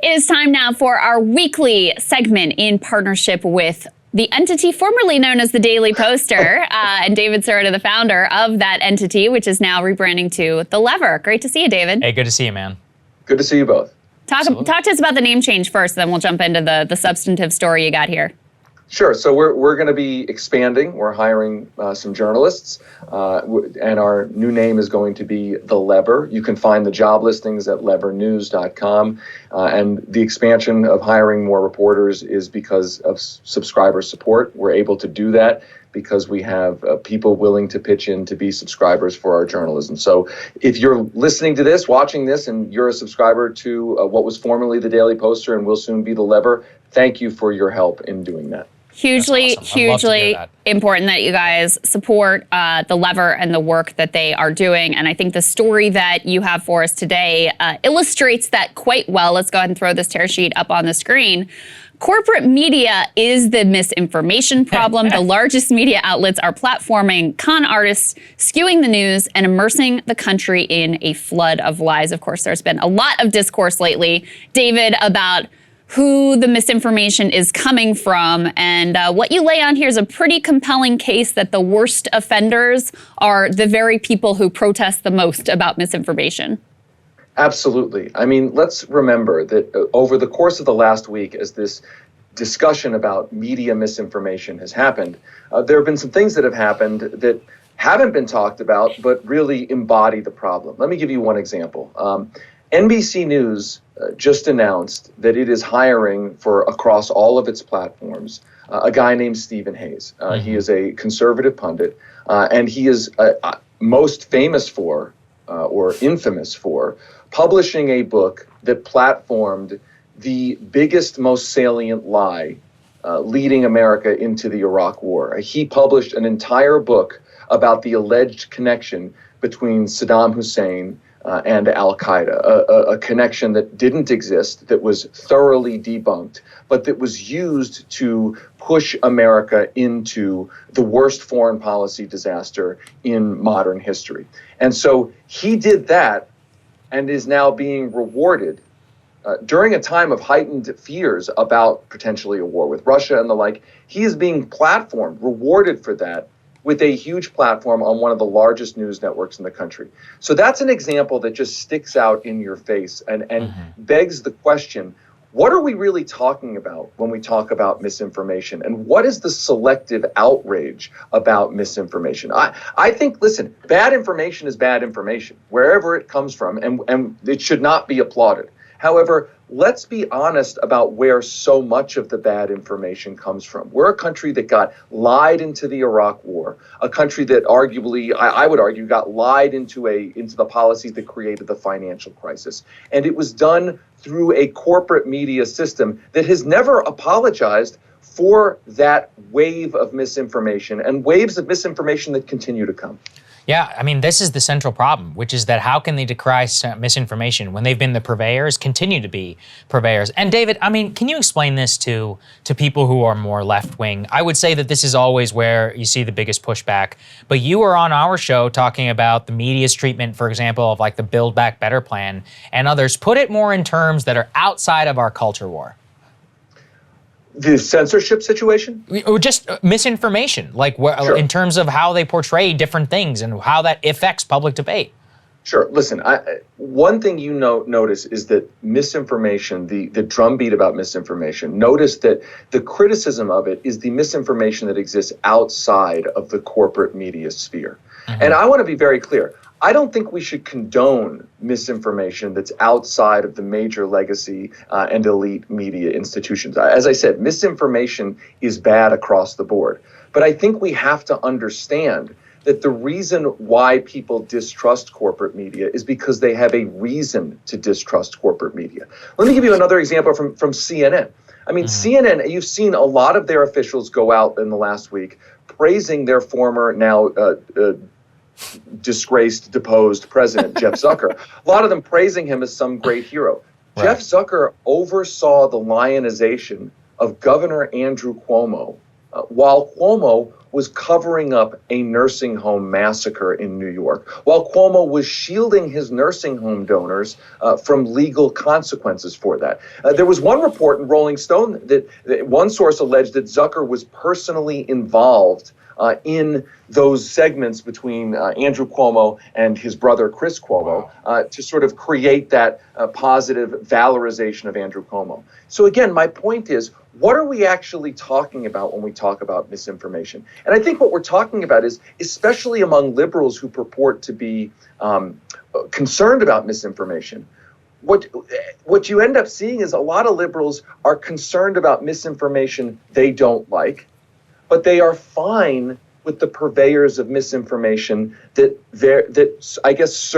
It is time now for our weekly segment in partnership with the entity formerly known as the Daily Poster, and David Sirota, the founder of that entity, which is now rebranding to The Lever. Great to see you, David. Hey, good to see you, man. Good to see you both. Talk to us about the name change first, then we'll jump into the substantive story you got here. Sure. So we're going to be expanding. We're hiring some journalists, and our new name is going to be The Lever. You can find the job listings at levernews.com. And the expansion of hiring more reporters is because of subscriber support. We're able to do that because we have people willing to pitch in to be subscribers for our journalism. So if you're listening to this, watching this, and you're a subscriber to what was formerly the Daily Poster and will soon be The Lever, thank you for your help in doing that. Hugely important that you guys support The Lever and the work that they are doing. And I think the story that you have for us today illustrates that quite well. Let's go ahead and throw this tear sheet up on the screen. Corporate media is the misinformation problem. The largest media outlets are platforming con artists, skewing the news, and immersing the country in a flood of lies. Of course, there's been a lot of discourse lately, David, about who the misinformation is coming from. And what you lay on here is a pretty compelling case that the worst offenders are the very people who protest the most about misinformation. Absolutely. I mean, let's remember that over the course of the last week, as this discussion about media misinformation has happened, there have been some things that have happened that haven't been talked about, but really embody the problem. Let me give you one example. NBC News just announced that it is hiring for across all of its platforms a guy named Stephen Hayes. He is a conservative pundit, and he is most famous for, or infamous for, publishing a book that platformed the biggest, most salient lie leading America into the Iraq War. He published an entire book about the alleged connection between Saddam Hussein and al-Qaeda, a connection that didn't exist, that was thoroughly debunked, but that was used to push America into the worst foreign policy disaster in modern history. And so he did that and is now being rewarded during a time of heightened fears about potentially a war with Russia and the like. He is being platformed, rewarded for that, with a huge platform on one of the largest news networks in the country. So that's an example that just sticks out in your face and begs the question, what are we really talking about when we talk about misinformation? And what is the selective outrage about misinformation? I think, listen, bad information is bad information, wherever it comes from, and it should not be applauded. However, let's be honest about where so much of the bad information comes from. We're a country that got lied into the Iraq War, a country that arguably, I would argue, got lied into the policies that created the financial crisis. And it was done through a corporate media system that has never apologized for that wave of misinformation and waves of misinformation that continue to come. Yeah, I mean, this is the central problem, which is that how can they decry misinformation when they've been the purveyors, continue to be purveyors? And David, I mean, can you explain this to people who are more left-wing? I would say that this is always where you see the biggest pushback. But you were on our show talking about the media's treatment, for example, of like the Build Back Better plan and others. Put it more in terms that are outside of our culture war. The censorship situation? Or just misinformation, like Sure. in terms of how they portray different things and how that affects public debate. Sure. Listen, one thing you notice is that misinformation, the drumbeat about misinformation, notice that the criticism of it is the misinformation that exists outside of the corporate media sphere. And I want to be very clear. I don't think we should condone misinformation that's outside of the major legacy and elite media institutions. As I said, misinformation is bad across the board. But I think we have to understand that the reason why people distrust corporate media is because they have a reason to distrust corporate media. Let me give you another example from CNN. I mean, CNN, you've seen a lot of their officials go out in the last week praising their former, now disgraced, deposed president, Jeff Zucker. A lot of them praising him as some great hero. Right. Jeff Zucker oversaw the lionization of Governor Andrew Cuomo while Cuomo was covering up a nursing home massacre in New York, while Cuomo was shielding his nursing home donors from legal consequences for that. There was one report in Rolling Stone that one source alleged that Zucker was personally involved in those segments between Andrew Cuomo and his brother Chris Cuomo to sort of create that positive valorization of Andrew Cuomo. So again, my point is, what are we actually talking about when we talk about misinformation? And I think what we're talking about is, especially among liberals who purport to be concerned about misinformation, what you end up seeing is a lot of liberals are concerned about misinformation they don't like, but they are fine with the purveyors of misinformation that I guess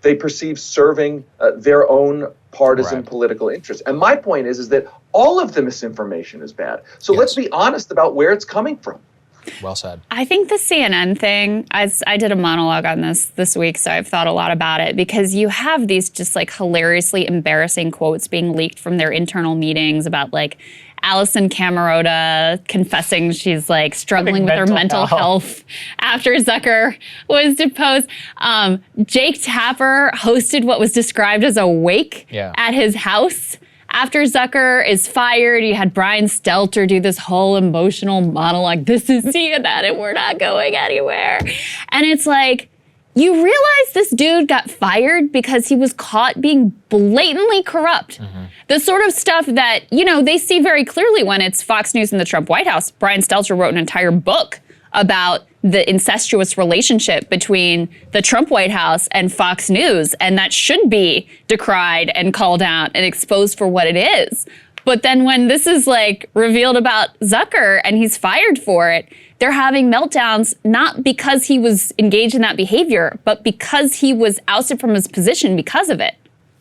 they perceive serving their own partisan political interests. And my point is that all of the misinformation is bad. So let's be honest about where it's coming from. Well said. I think the CNN thing, I did a monologue on this week, so I've thought a lot about it, because you have these just like hilariously embarrassing quotes being leaked from their internal meetings about like Alison Camerota confessing she's like struggling with her mental health after Zucker was deposed. Jake Tapper hosted what was described as a wake at his house after Zucker is fired. You had Brian Stelter do this whole emotional monologue. This is CNN and we're not going anywhere. And it's like, you realize this dude got fired because he was caught being blatantly corrupt. The sort of stuff that, they see very clearly when it's Fox News and the Trump White House. Brian Stelter wrote an entire book about the incestuous relationship between the Trump White House and Fox News, and that should be decried and called out and exposed for what it is. But then when this is like revealed about Zucker and he's fired for it, they're having meltdowns not because he was engaged in that behavior, but because he was ousted from his position because of it.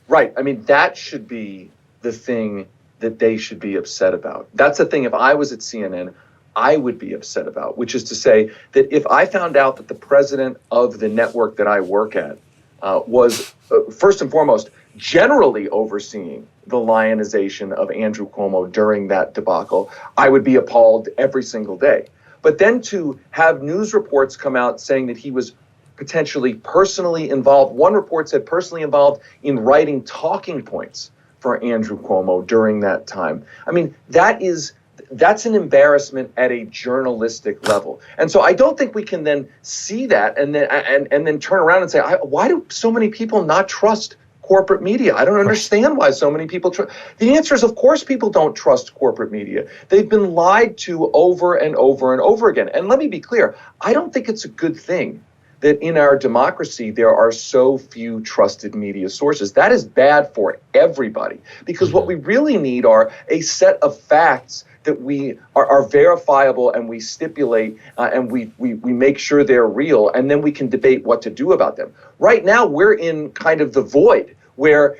Right. I mean, that should be the thing that they should be upset about. That's the thing, if I was at CNN, I would be upset about, which is to say that if I found out that the president of the network that I work at was, first and foremost, generally overseeing the lionization of Andrew Cuomo during that debacle, I would be appalled every single day. But then to have news reports come out saying that he was potentially personally involved, one report said personally involved in writing talking points for Andrew Cuomo during that time. I mean, that's an embarrassment at a journalistic level. And so I don't think we can then see that and then turn around and say, why do so many people not trust corporate media? I don't understand why so many people trust. The answer is, of course, people don't trust corporate media. They've been lied to over and over and over again. And let me be clear, I don't think it's a good thing that in our democracy there are so few trusted media sources. That is bad for everybody, because what we really need are a set of facts that we are verifiable and we stipulate and we make sure they're real, and then we can debate what to do about them. Right now, we're in kind of the void where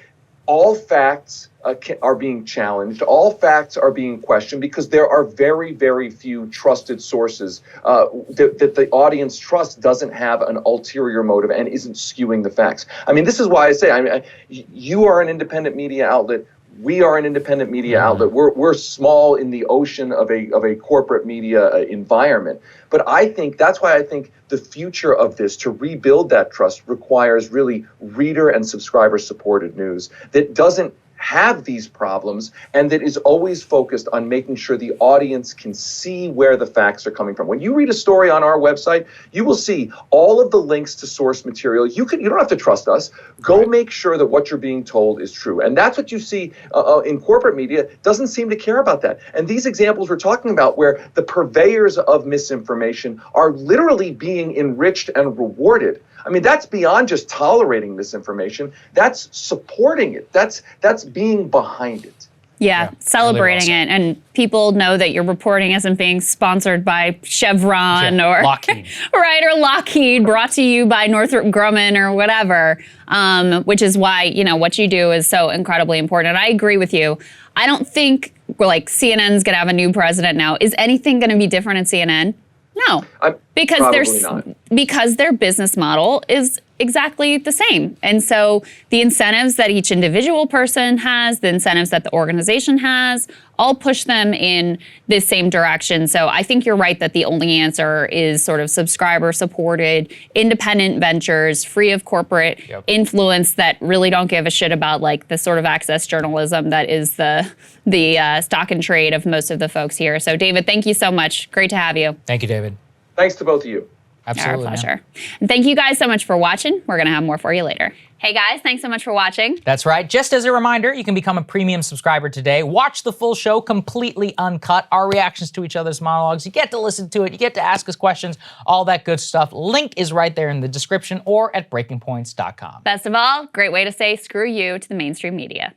all facts are being challenged, all facts are being questioned, because there are very, very few trusted sources that the audience trust doesn't have an ulterior motive and isn't skewing the facts. I mean, this is why I say, you are an independent media outlet. We are an independent media outlet. We're small in the ocean of a corporate media environment. But I think that's why I think the future of this, to rebuild that trust, requires really reader and subscriber supported news that doesn't have these problems and that is always focused on making sure the audience can see where the facts are coming from. When you read a story on our website, you will see all of the links to source material. You don't have to trust us. Go make sure that what you're being told is true. And that's what you see in corporate media. Doesn't seem to care about that. And these examples we're talking about, where the purveyors of misinformation are literally being enriched and rewarded, I mean, that's beyond just tolerating misinformation. That's supporting it. That's being behind it. Yeah, celebrating it. And people know that your reporting isn't being sponsored by Chevron or Lockheed. Right, or Lockheed, brought to you by Northrop Grumman or whatever, which is why, what you do is so incredibly important. And I agree with you. I don't think CNN's going to have a new president now. Is anything going to be different at CNN? No, because their business model is exactly the same. And so the incentives that each individual person has, the incentives that the organization has, all push them in this same direction. So I think you're right that the only answer is sort of subscriber-supported, independent ventures, free of corporate influence that really don't give a shit about like the sort of access journalism that is the stock and trade of most of the folks here. So David, thank you so much. Great to have you. Thank you, David. Thanks to both of you. Absolutely. Our pleasure. And thank you guys so much for watching. We're going to have more for you later. Hey guys, thanks so much for watching. That's right. Just as a reminder, you can become a premium subscriber today. Watch the full show completely uncut, our reactions to each other's monologues. You get to listen to it. You get to ask us questions, all that good stuff. Link is right there in the description or at breakingpoints.com. Best of all, great way to say screw you to the mainstream media.